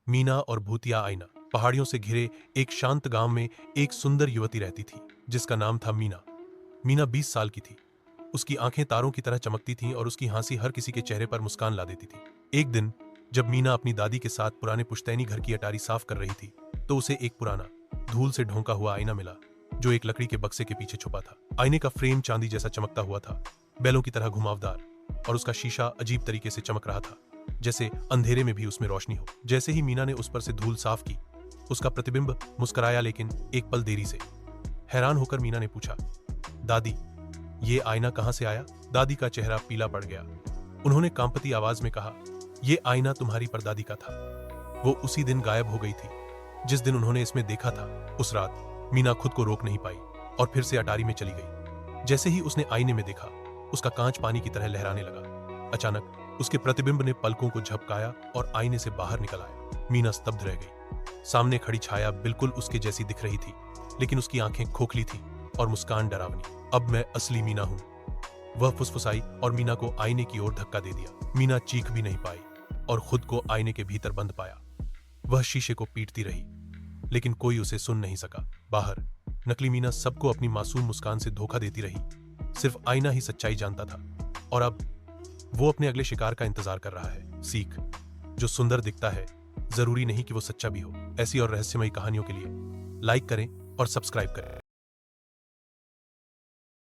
मीना और भूतिया आईना। पहाड़ियों से घिरे एक शांत गांव में एक सुंदर युवती रहती थी जिसका नाम था मीना। मीना 20 साल की थी। उसकी आंखें तारों की तरह चमकती थीं और उसकी हंसी हर किसी के चेहरे पर मुस्कान ला देती थी। एक दिन जब मीना अपनी दादी के साथ पुराने पुश्तैनी घर की अटारी साफ कर रही थी तो उसे एक पुराना धूल से ढोंका हुआ आईना मिला जो एक लकड़ी के बक्से के पीछे छुपा था। आईने का फ्रेम चांदी जैसा चमकता हुआ था, बैलों की तरह घुमावदार, और उसका शीशा अजीब तरीके से चमक रहा था, जैसे अंधेरे में भी उसमें रोशनी हो। जैसे ही मीना ने उस पर से धूल साफ की, उसका प्रतिबिंब मुस्कुराया, लेकिन एक पल देरी से। हैरान होकर मीना ने पूछा, दादी, ये आईना कहां से आया? दादी का चेहरा पीला पड़ गया। उन्होंने कांपती आवाज में कहा, यह आईना तुम्हारी परदादी का था। वो उसी दिन गायब हो गई थी जिस दिन उन्होंने इसमें देखा था। उस रात मीना खुद को रोक नहीं पाई और फिर से अटारी में चली गई। जैसे ही उसने आईने में देखा, उसका कांच पानी की तरह लहराने लगा। अचानक उसके प्रतिबिंब ने पलकों को झपकाया और आईने से बाहर निकल आया। मीना स्तब्ध रह गई। सामने खड़ी छाया बिल्कुल उसके जैसी दिख रही थी, लेकिन उसकी आंखें खोखली थी और मुस्कान डरावनी। अब मैं असली मीना हूं, वह फुसफुसाई और मीना को आईने की ओर धक्का दे दिया। मीना चीख भी नहीं पाई और खुद को आईने के भीतर बंद पाया। वह शीशे को पीटती रही, लेकिन कोई उसे सुन नहीं सका। बाहर नकली मीना सबको अपनी मासूम मुस्कान से धोखा देती रही। सिर्फ आईना ही सच्चाई जानता था, और अब वो अपने अगले शिकार का इंतजार कर रहा है। सीख, जो सुंदर दिखता है जरूरी नहीं कि वो सच्चा भी हो। ऐसी और रहस्यमयी कहानियों के लिए लाइक करें और सब्सक्राइब करें।